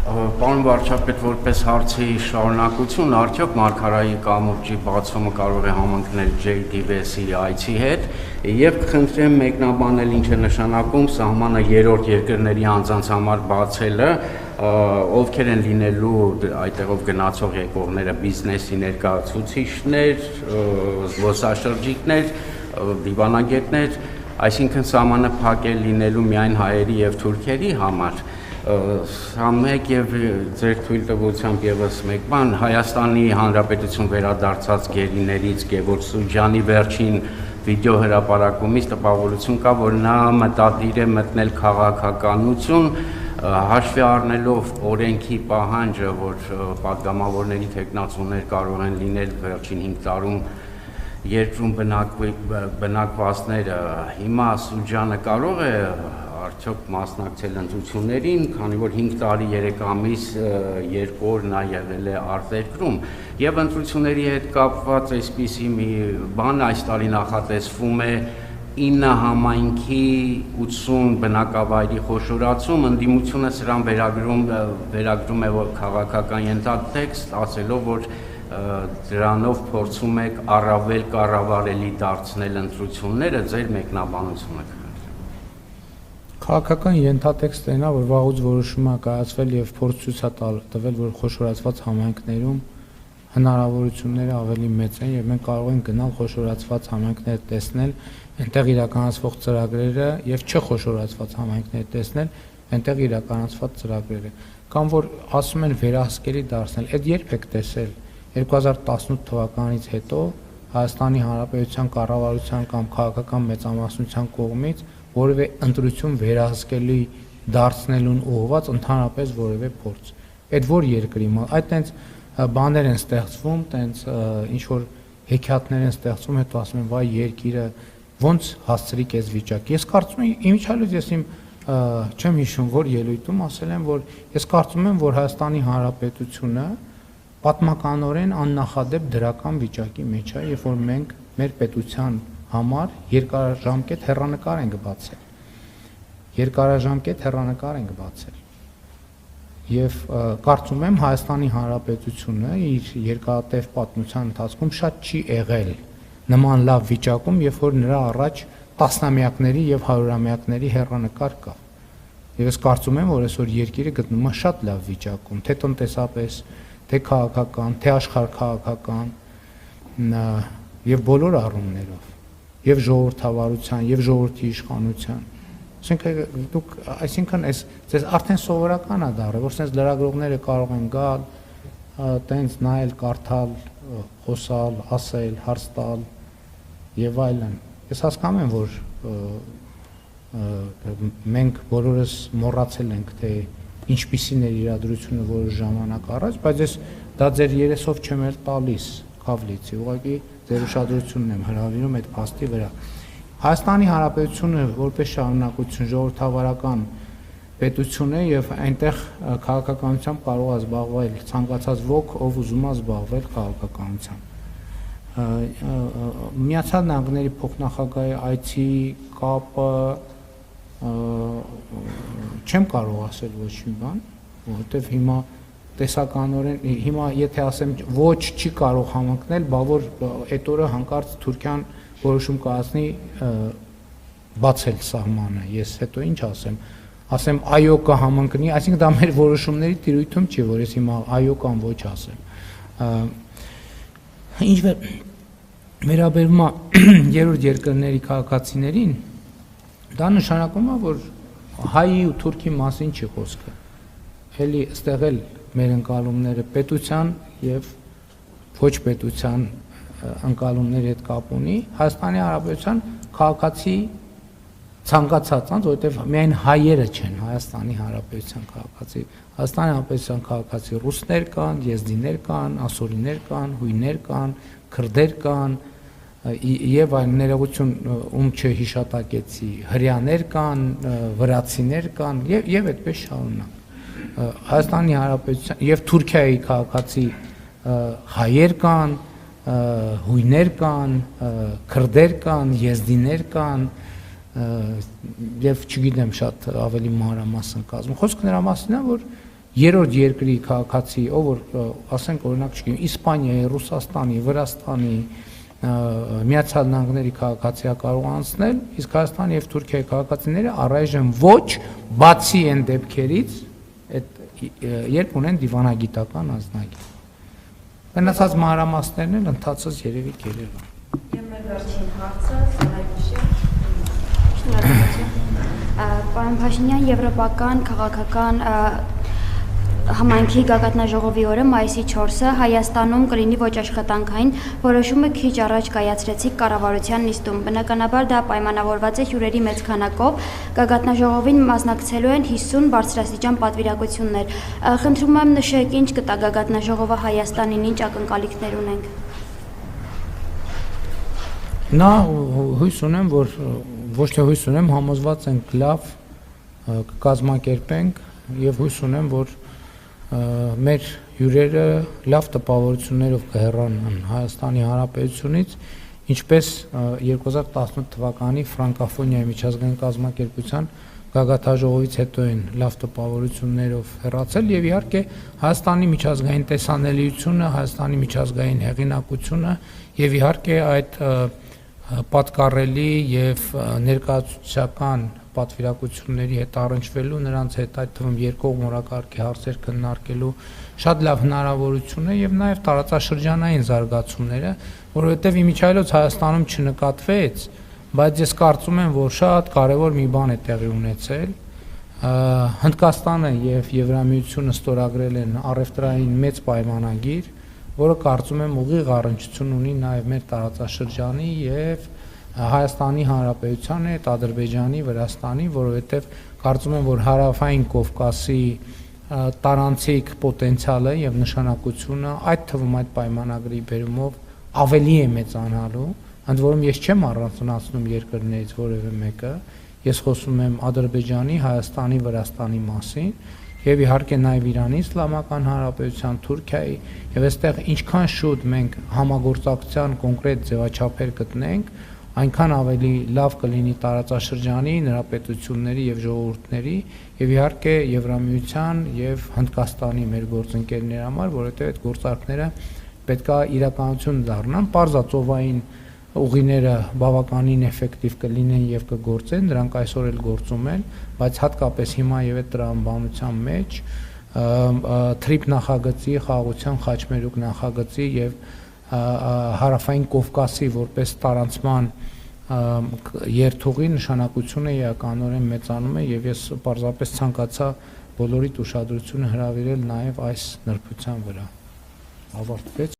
Պարոն վարչապետ, որպես հարցի շարունակություն, արդյոք Մարգարայի կամուրջի բացումը կարող է համընկնել JDBS-ի այցի հետ, եւ կխնդրեմ մեկնաբանել ինչ է նշանակում սահմանը երրորդ երկրների անձանց համար բացելը, ովքեր են լինելու այդտեղով գնացող եկողները, բիզնեսի ներկայացուցիչներ, զբոսաշրջիկներ, դիվանագետներ, այսինքն սահմանը փակ է լինելու միայն հայերի եւ թուրքերի համար։ Սա մեկ եւ ձեր թույլ տվությամբ եւս մեկ բան, Հայաստանի Հանրապետություն վերադարձած գերիներից Գևորգ Սուջյանի վերջին վիդեո հրապարակումից տպավորություն կա, որ նա մտադիր է մտնել քաղաքականություն, հաշվի առնելով օրենքի պահանջը, որ պատգամավորների թեկնածուներ կարող են լինել վերջին 5 տարում երկրում բնակվածները, հիմա Սուջյանը կարող է արդյոք մասնակցել ընտրություններին, քանի որ 5 տարի 3 ամիս 2 օր նա եղել է արտերկրում, եւ ընտրությունների հետ կապված այսպիսի մի բան այս տարի նախատեսվում է 9 համայնքի 80 բնակավայրի խոշորացում, ընդդիմությունը սրան վերագրում է որ քաղաքական ենթատեքստ, ասելով որ դրանով փորձում եք առավել կառավարելի դարձնել ընտրությունները, ձեր մեկնաբանությունը։ Քաղաքական ենթատեքստը նա որ վաղուց որոշումը կայացվել եւ փորձ ցույց տվել որ խոշորացված համայնքներում հնարավորությունները ավելի մեծ են եւ մենք կարող ենք գնալ խոշորացված համայնքներ տեսնել, այնտեղ իրականացվող ծրագրերը եւ չխոշորացված համայնքներ տեսնել, այնտեղ իրականացված ծրագրերը կամ որ ասում են վերահսկելի դարձնել, այդ երբ եք տեսել 2018 թվականից հետո Հայաստանի Հանրապետության կառավարության կամ քաղաքական մեծամասնության կողմից որևէ ընտրություն վերահսկելի դարձնելուն ուղղված ընդհանրապես որևէ փորձ։ Այդ որ երկրի այդ տենց բաներ են ստեղծվում, տենց ինչ որ հեքիաթներ են ստեղծվում, հետո ասում են վայ երկիրը ոնց հասցրիկ այս վիճակ։ Ես կարծում եմ իմիջիալից ես իմ չեմ հիշում որ ելույթում ասել եմ որ ես կարծում եմ որ Հայաստանի Հանրապետությունը պատմականորեն աննախադեպ դրական վիճակի մեջ է, երբ որ մենք մեր պետության համար երկարաժամկետ հեռանկար ենք բացել։ Երկարաժամկետ հեռանկար ենք բացել։ Եվ կարծում եմ Հայաստանի Հանրապետությունը իր երկարատև պատմության ընթացքում շատ չի եղել նման լավ վիճակում, երբ որ նրա առաջ տասնամյակների եւ հարյուրամյակների հեռանկար կա։ Եվ ես կարծում եմ, որ այսօր երկիրը գտնվում է շատ լավ վիճակում, թե տնտեսապես, թե քաղաքական, թե աշխարհքաղաքական եւ բոլոր առումներով, եւ ժողովրդավարության, եւ ժողովրդի իշխանության։ Այսինքն այս ձեզ արդեն սովորական է դառը, որ sense լրագրողները կարող են գալ, տենց նայել, կարդալ, խոսալ, ասել, հարց տալ եւ այլն։ Ես հասկանում եմ, որ մենք բոլորս մոռացել ենք, թե ինչպիսին էր իրադրությունը որոշ ժամանակ առաջ, բայց ես դա ձեր երեսով չեմ էլ տալիս Քավլիցի, ուղղակի ձեր ուշադրությունն եմ հրավիրում այդ փաստի վրա։ Հայաստանի Հանրապետությունը որպես շարունակություն ժողովրդավարական պետություն է եւ այնտեղ քաղաքականությամբ կարող է զբաղվել ցանկացած ոք, ով ուզում է զբաղվել քաղաքականությամբ։ Միացյալ Նահանգների փոխնախագահի այցի կապը չեմ կարող ասել ոչ մի բան, որովհետև հիմա տեսականորեն հիմա եթե ասեմ ոչ չի կարող համընկնել, բա որ այդ օրը հանկարծ Թուրքիան որոշում կայացնի բացել սահմանը, ես հետո ինչ ասեմ այո կհամընկնի, այսինքն դա մեր որոշումների տիրույթում չի, որ ես հիմա այո կամ ոչ ասեմ։ Ինչ վերաբերում է երրորդ երկրների քաղաքացիներին, դա նշանակում է, որ հայի ու թուրքի մասին չի խոսքը։ Էլի այստեղ էլ մեր ընկալումները պետության եւ ոչ պետության ընկալումների հետ կապ ունի Հայաստանի Հանրապետության քաղաքացի ցանկացած, որովհետեւ միայն հայերը չեն Հայաստանի Հանրապետության քաղաքացի, Հայաստանի Հանրապետության քաղաքացի ռուսներ կան, եզդիներ կան, ասորիներ կան, հույներ կան, քրդեր կան եւ այլ ներողություն ում չհիշատակեցի, հրյաներ կան, վրացիներ կան եւ այդպես շարունակ։ Հայաստանի Հանրապետության եւ Թուրքիայի քաղաքացի հայեր կան, հույներ կան, քրդեր կան, եզդիներ կան եւ չգիտեմ շատ ավելի մանրամասն կազմում։ Խոսքը նրա մասին է, որ երրորդ երկրի քաղաքացի, ով որ ասենք օրինակ չգիտեմ, Իսպանիայի, Ռուսաստանի, Վրաստանի, Միացյալ Նահանգների քաղաքացիա կարող անցնել, իսկ Հայաստանի եւ Թուրքիայի քաղաքացիները առայժմ ոչ, բացի այն դեպքերից, երբ ունեն դիվանագիտական անձնագիր։ Մնացած մանրամասներն էլ ընթացած երևի կերել են։ Եվ մեր վերջին հարցը Սարայգիշի։ Պարոն Փաշինյան, եվրոպական քաղաքական համայնքի գագաթնաժողովի օրը մայիսի 4-ը Հայաստանում կլինի ոչ աշխատանքային, որոշումը քիչ առաջ կայացրեցիք կառավարության նիստում։ Բնականաբար դա պայմանավորված է հյուրերի մեծ քանակով, գագաթնաժողովին մասնակցելու են 50 բարձրաստիճան պատվիրակություններ։ Խնդրում եմ նշեք, ինչ կտա գագաթնաժողովը Հայաստանին, ինչ ակնկալիքներ ունենք։ Նա հույս ունեմ, որ ոչ թե հույս ունեմ, համոզված ենք լավ կկազմակերպենք եւ հույս ունեմ, որ մեր հյուրերը լավ տպավորություններով կհեռանան Հայաստանի Հանրապետությունից, ինչպես 2018 թվականի ֆրանկոֆոնիայի միջազգային կազմակերպության գագաթնաժողովից հետո են լավ տպավորություններով հեռացել եւ իհարկե Հայաստանի միջազգային տեսանելիությունը, Հայաստանի միջազգային հեղինակությունը եւ իհարկե այդ պատկառելի եւ ներկայացուցչական պատվիրակությունների հետ առնչվելու, նրանց հետ այդ թվում երկկողմ օրակարգի հարցեր քննարկելու շատ լավ հնարավորություն է եւ նաեւ տարածաշրջանային զարգացումները, որովհետեւ իմիջիայլոց Հայաստանում չնկատվեց, բայց ես կարծում եմ, որ շատ կարեւոր մի բան է տեղի ունեցել։ Հնդկաստանը եւ Եվրամիությունը ստորագրել են առևտրային մեծ պայմանագիր, որը կարծում եմ ուղիղ առնչություն ունի նաեւ մեր տարածաշրջանի եւ Հայաստանի Հանրապետության հետ, Ադրբեջանի, Վրաստանի, որովհետև կարծում եմ, որ Հարավային Կովկասի տարանցիկ պոտենցիալը եւ նշանակությունը այդ թվում այդ պայմանագրի բերումով ավելի է մեծանալու, ընդ որում ես չեմ առանձնացնում երկրներից որևէ մեկը, ես խոսում եմ Ադրբեջանի, Հայաստանի, Վրաստանի մասին եւ իհարկե նաեւ Իրանի Իսլամական Հանրապետության, Թուրքիայի եւ այստեղ ինչքան շուտ մենք համագործակցության կոնկրետ ձևաչափեր գտնենք, այնքան ավելի լավ կլինի տարածաշրջանի, նրա պետությունների եւ ժողովուրդների եւ իհարկե Եվրամիության եւ Հնդկաստանի մեր գործընկերների համար, որովհետեւ այդ գործարքները պետքա իրականություն դառնան, պարզածովային ուղիները բավականին էֆեկտիվ կլինեն եւ կգործեն, դրանք այսօր էլ գործում են, բայց հատկապես հիմա եւ այդ տրամաբանության մեջ թրիփ նախագծի, խաղաղության խաչմերուկ նախագծի եւ Հարավային Կովկասի որպես տարանցման երթուղի նշանակությունը էականորեն մեծանում է եւ ես պարզապես ցանկացա բոլորիդ ուշադրությունը հրավիրել նաեւ այս նրբության վրա։ Ավարտվեց